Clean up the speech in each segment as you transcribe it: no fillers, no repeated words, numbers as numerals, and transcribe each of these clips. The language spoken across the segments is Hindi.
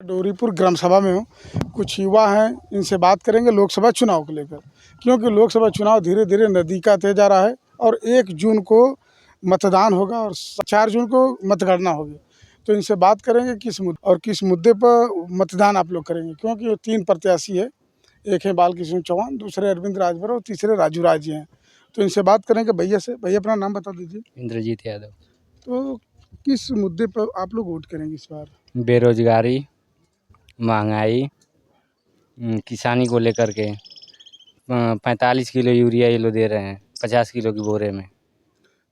डोरीपुर ग्राम सभा में हूँ। कुछ युवा हैं, इनसे बात करेंगे लोकसभा चुनाव को लेकर, क्योंकि लोकसभा चुनाव धीरे धीरे नज़दीक आते जा रहा है और 1 जून को मतदान होगा और 4 जून को मतगणना होगी। तो इनसे बात करेंगे किस मुद्दे पर मतदान आप लोग करेंगे, क्योंकि 3 प्रत्याशी है। एक है बालकृष्ण चौहान, दूसरे अरविंद राजभर और तीसरे राजू राय जी हैं। तो इनसे बात करेंगे भैया से। भैया अपना नाम बता दीजिए। इंद्रजीत यादव। तो किस मुद्दे पर आप लोग वोट करेंगे इस बार? बेरोजगारी, महंगाई, किसानी को लेकर के 45 किलो यूरिया ये लोग दे रहे हैं 50 किलो की बोरे में।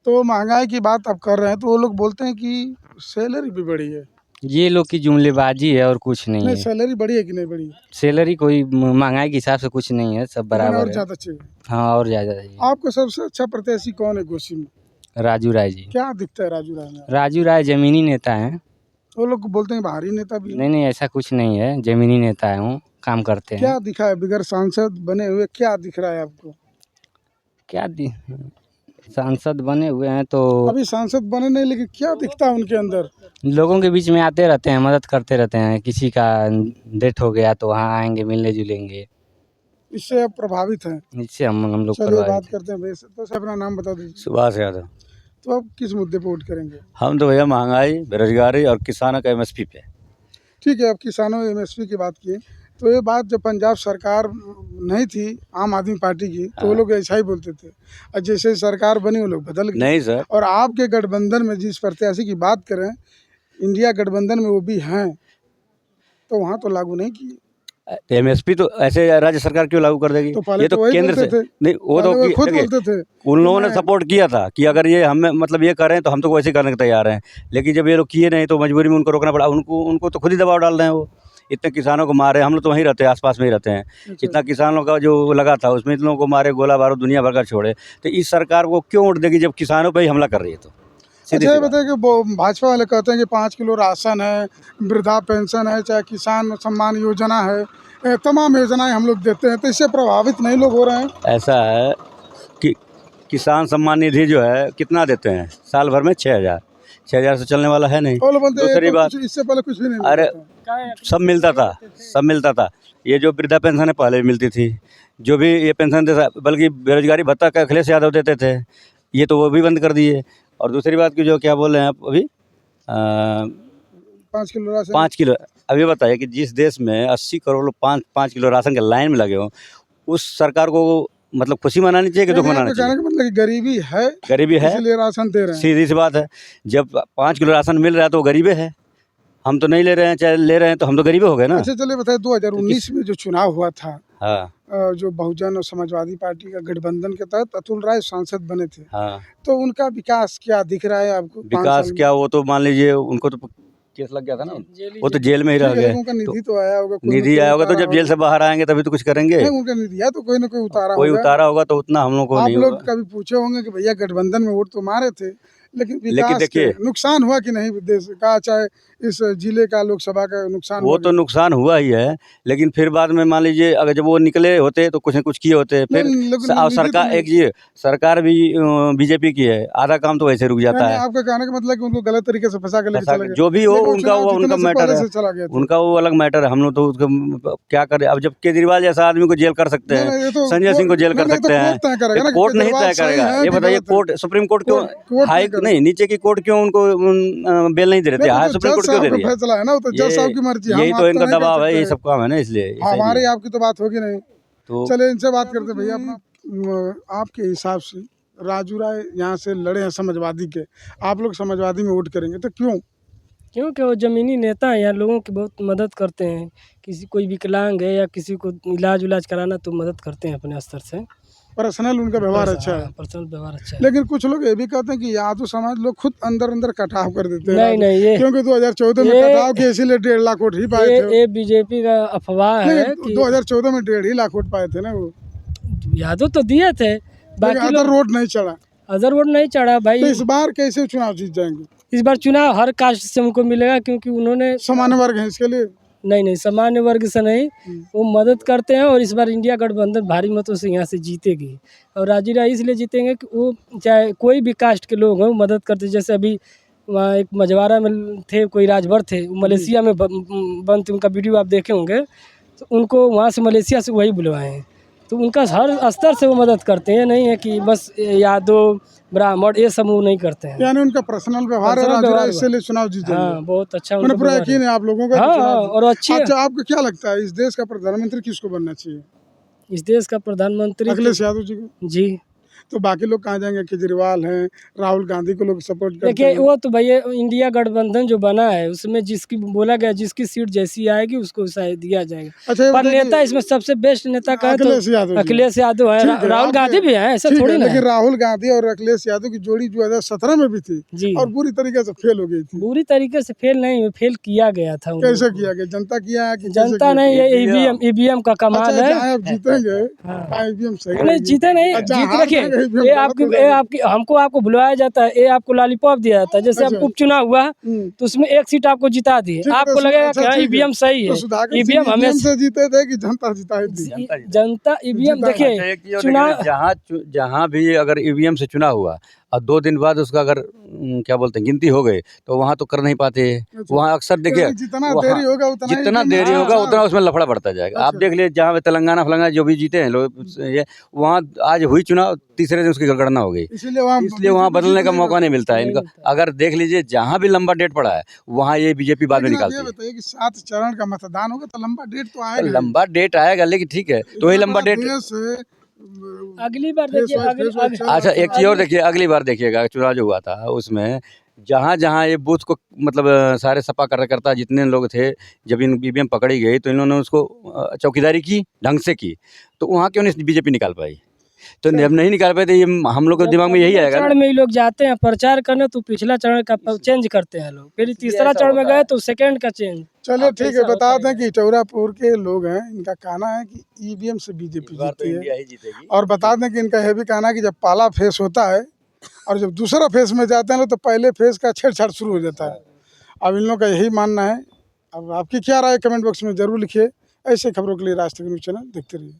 तो महंगाई की बात आप कर रहे हैं, तो वो लोग बोलते हैं कि सैलरी भी बढ़ी है। ये लोग की जुमलेबाजी है और कुछ नहीं है। सैलरी बढ़ी है कि नहीं बढ़ी? सैलरी कोई महंगाई के हिसाब से कुछ नहीं है, सब बराबर और है। ज़्यादा चाहिए। हाँ, और ज़्यादा चाहिए। आपको सबसे अच्छा प्रत्याशी कौन है घोसी में? राजू राय जी। क्या दिखता है राजू राय में? राजू राय जमीनी नेता हैं। वो लोग बोलते हैं बाहरी नेता भी। नहीं, ऐसा कुछ नहीं है, जमीनी नेता है, वो काम करते हैं। क्या दिखा है बिगर सांसद बने हुए, क्या दिख रहा है आपको? क्या सांसद बने हुए हैं तो अभी सांसद बने नहीं, लेकिन क्या दिखता है उनके अंदर? लोगों के बीच में आते रहते हैं, मदद करते रहते हैं। किसी का डेथ हो गया तो वहाँ आएंगे, मिलने जुलेंगे। इससे आप प्रभावित हैं? इससे हम लोग चलिए प्रभावित बात करते हैं भैया से। तो अपना नाम बता दीजिए। सुभाष यादव। तो आप किस मुद्दे पर वोट करेंगे? हम तो भैया महंगाई, बेरोजगारी और किसानों का एमएसपी पे। ठीक है, आप किसानों एमएसपी की बात किए, तो ये बात जब पंजाब सरकार नहीं थी आम आदमी पार्टी की, तो वो लोग ऐसा ही बोलते थे, और जैसे सरकार बनी वो लोग बदल गए। नहीं सर, और आपके गठबंधन में जिस प्रत्याशी की बात करें, इंडिया गठबंधन में वो भी हैं, तो वहाँ तो लागू नहीं किए। एमएसपी तो ऐसे राज्य सरकार क्यों लागू कर देगी? तो पहले ये तो वही केंद्र से बोलते थे। नहीं, वो तो खुद देखिए, बोलते थे। उन लोगों ने मैं- सपोर्ट किया था कि अगर ये हमें मतलब ये करें तो हम तो वैसे करने को तैयार हैं। लेकिन जब ये लोग किए नहीं तो मजबूरी में उनको रोकना पड़ा। उनको तो खुद ही दबाव डाल रहे हैं। वो इतने किसानों को मारे, हम लोग तो वहीं रहते हैं, आसपास में ही रहते हैं। इतना किसानों का जो लगा था उसमें इतनों को मारे, गोला बारूद दुनिया भर का छोड़े। तो इस सरकार को क्यों वोट देगी जब किसानों पर ही हमला कर रही है? तो अच्छा ये बताइए कि भाजपा वाले कहते हैं कि 5 किलो राशन है, वृद्धा पेंशन है, चाहे किसान सम्मान योजना है, तमाम योजनाएं हम लोग देते हैं, तो इससे प्रभावित नहीं लोग हो रहे हैं? ऐसा है कि किसान सम्मान निधि जो है कितना देते हैं साल भर में? 6,000 से चलने वाला है नहीं। दूसरी बात, इससे पहले कुछ भी नहीं अरे सब मिलता था। ये जो वृद्धा पेंशन है पहले भी मिलती थी, जो भी ये पेंशन देता, बल्कि बेरोजगारी भत्ता का अखिलेश यादव देते थे, ये तो वो भी बंद कर दिए। और दूसरी बात की जो क्या बोल रहे हैं आप अभी 5 किलो राशन। 5 किलो। अब ये बताइए कि जिस देश में 80 करोड़ लोग 5 किलो राशन के लाइन में लगे हों, उस सरकार को मतलब खुशी मनानी चाहिए कि दुख मनाना चाहिए? मतलब कि गरीबी है, इसलिए राशन दे रहे हैं। सीधी सी बात है। जब 5 किलो राशन मिल रहा है तो गरीबे है। हम तो नहीं ले रहे हैं, चाहे ले रहे हैं तो हम तो गरीबे हो गए ना। अच्छा चलिए बताइए, 2019 में जो चुनाव हुआ था, हाँ, जो बहुजन और समाजवादी पार्टी का गठबंधन के तहत अतुल राय सांसद बने थे, हाँ। तो उनका विकास क्या दिख रहा है आपको? विकास क्या, वो तो मान लीजिए उनको तो केस लग गया था ना, वो तो जेल में ही रह गए। उनका निधि तो आया होगा, निधि आया होगा तो जब जेल से बाहर आएंगे तभी तो कुछ करेंगे। उनका निधि है तो कोई ना कोई उतारा होगा तो उतना हम लोग को नहीं होगा। आप लोग कभी पूछे होंगे कि भैया गठबंधन में वोट तो मारे थे, लेकिन देखिए, नुकसान हुआ कि नहीं देश का, चाहे इस जिले का लोकसभा का नुकसान? वो तो नुकसान हुआ ही है, लेकिन फिर बाद में मान लीजिए अगर जब वो निकले होते तो कुछ न कुछ किए होते। फिर सरकार एक ये सरकार भी बीजेपी की है, आधा काम तो वैसे रुक जाता है। आपका कहने का मतलब कि उनको गलत तरीके से फंसा के लेके चले गए। जो भी हो उनका मैटर है, उनका वो अलग मैटर है। हम लोग तो उसका क्या करें? अब जब केजरीवाल जैसा आदमी को जेल कर सकते हैं, संजय सिंह को जेल कर सकते हैं, कोर्ट नहीं तय करेगा। ये बताइए, कोर्ट सुप्रीम कोर्ट क्यों हाई नहीं, नीचे की कोर्ट क्यों उनको बेल नहीं दे रही? हाई सुप्रीम कोर्ट क्यों दे रही है? फैसला है ना, वो तो जज साहब की मर्जी। यही तो इनका दबाव है, यही सब काम है ना, इसलिए हमारी आपकी तो बात होगी नहीं। तो चलिए इनसे बात करते भैया। अपना आपके हिसाब से राजू राय यहाँ से लड़े हैं समाजवादी के, आप लोग समाजवादी में वोट करेंगे तो क्यों? क्योंकि वो ज़मीनी नेता हैं, यहाँ लोगों की बहुत मदद करते हैं। किसी कोई विकलांग है या किसी को इलाज कराना तो मदद करते हैं अपने स्तर से। पर्सनल उनका व्यवहार अच्छा है। पर्सनल व्यवहार अच्छा है। लेकिन कुछ लोग ये भी कहते हैं कि यादव समाज लोग खुद अंदर कटाव कर देते हैं। नहीं, ये क्योंकि 2014 में कटाव के इसीलिए 1.5 लाख वोट ही पाए थे। ये बीजेपी का अफवाह है कि 2014 में 1.5 लाख वोट पाए थे ना वो। यादव तो दिए थे, बाकी अदर वोट नहीं चढ़ा। अदर वोट नहीं चढ़ा भाई। तो इस बार कैसे चुनाव जीत जाएंगे? इस बार चुनाव हर कास्ट से उनको मिलेगा, क्योंकि उन्होंने सामान्य वर्ग है इसके लिए। नहीं, सामान्य वर्ग से नहीं, वो मदद करते हैं। और इस बार इंडिया गठबंधन भारी मतों से यहाँ से जीतेगी। और राजू राय इसलिए जीतेंगे कि वो चाहे कोई भी कास्ट के लोग हों मदद करते। जैसे अभी वहाँ एक मझवारा में थे, कोई राजभर थे, मलेशिया में बंद थे, उनका वीडियो आप देखे होंगे। तो उनको वहाँ से मलेशिया से वही बुलवाए हैं। तो उनका हर स्तर से वो मदद करते हैं, नहीं है कि बस यादव ब्राह्मण ये समूह नहीं करते हैं। यानी उनका पर्सनल व्यवहार है, पर्सनल राजू व्यवहार इसलिए चुनाव जीतेंगे। हाँ, बहुत अच्छा मैंने उनका पूरा व्यवहार यकीन है आप लोगों का कि हाँ, चुनाव हाँ, जीत- और अच्छी अच्छा, आपको क्या लगता है इस देश का प्रधानमंत्री किसको बनना चाहिए? इस देश का प्रधानमंत्री अखिलेश यादव जी को? जी। तो बाकी लोग कहाँ जाएंगे? केजरीवाल हैं, राहुल गांधी को लोग सपोर्ट करते देखिए हैं। वो तो भैया इंडिया गठबंधन जो बना है उसमें जिसकी बोला गया जिसकी सीट जैसी आएगी उसको शायद दिया जाएगा। अच्छा, ये पर बताइए नेता इसमें सबसे बेस्ट नेता कहें अखिलेश यादव तो जी। अखिलेश यादव है, ठीक है, राहुल आपके- गांधी भी हैं, ऐसा ठीक थोड़ी है, ना लेकिन है। राहुल गांधी और अखिलेश यादव की जोड़ी 2017 में भी थी जी। और बुरी तरीके से फेल हो गई थी। बुरी तरीके से फेल नहीं, फेल किया गया था उन लोगों कैसे को। किया गया? जनता किया है कि कैसे जनता किया? नहीं, ये ईवीएम का कमाल अच्छा, है। जहाँ आप जीतेंगे हाँ। ईवीएम सही नहीं रहेगी। जीते नहीं, अच्छा, जीत हार रखिए जाएंगे, EVM ये गलत आपकी हो ये जाएगी। आपकी हमको आपको बुलाया जाता है, ये आपको लॉलीपॉप दिया जाता है। जैसे अच्छा। अब उपचुनाव हुआ तो उसमें एक सीट आपको जिता दी, ठीक है, आपको तो लगेगा अच्छा, कि हाँ ठीक है। ईवीएम सही तो है। सुधाकर सिंह ईवीएम EVM हमेशा से जीते थे कि जनता जिताई थी? जनता ईवीएम जीता- अच्छा, देखिए एक चीज़ और चुनाव देखिए ना, जहाँ भी अगर ईवीएम से चुनाव हुआ और 2 दिन बाद उसका अगर क्या बोलते हैं गिनती हो गई तो वहाँ तो कर नहीं पाते। वहाँ अक्सर देखिए यानी जितना वहाँ देरी होगा उतना ही जितना EVM देरी में होगा अच्छा उतना उसमें लफड़ा बढ़ता जाएगा। आप अच्छा। देख लीजिए जहाँ पे तेलंगाना फलंगाना जो भी जीते हैं लोग, ये वहाँ आज हुई चुनाव, तीसरे दिन उसकी गणना हो गई। इसलिए वहाँ इसलिए वहाँ बदलने का मौका नहीं मिलता है नहीं इनका। मिलता। अगर देख लीजिए जहाँ भी लंबा डेट पड़ा है वहाँ ये बीजेपी बाद में लेकिन आप निकालती ये है। बताइए कि 7 चरण का मतदान होगा तो लंबा डेट तो तो आएगा ही। लंबा डेट आएगा लेकिन ठीक है, तो वही इतना लंबा बड़ा डेट। देश है, अगली बार फेस देखिए वाइज चल रहा अच्छा, है एक चीज़ और देखिए, अगली बार देखिएगा चुनाव जो हुआ था उसमें जहाँ जहाँ ये बूथ को मतलब सारे सपा कार्यकर्ता जितने लोग थे, जब इन ईवीएम पकड़ी गई तो इन्होंने उसको चौकीदारी की ढंग से की, तो वहाँ क्यों नहीं बीजेपी निकाल पाई? तो जब नहीं निकाल पाए तो ये हम लोग के जब दिमाग में यही अगले आएगा ना। चरण में ही लोग जाते हैं प्रचार करने तो पिछला चरण का चेंज करते हैं लोग, फिर तीसरा ऐसा चरण में होता गए है। तो सेकंड का चेंज। चलिए ठीक है, ऐसा बता होता दें कि इटौरापुर के लोग हैं, इनका कहना है कि ईवीएम से इस बीजेपी बार तो जीती है। इंडिया ही जीतेगी। और बता दें कि इनका यह भी कहना है कि जब पहला फेस होता है और जब दूसरा फेस में जाते हैं लोग तो पहले फेस का छेड़छाड़ शुरू हो जाता है। अब इन लोगों का यही मानना है। अब आपकी क्या राय कमेंट बॉक्स में ज़रूर लिखिए। ऐसे खबरों के लिए राज तक न्यूज़ चैनल देखते रहिए।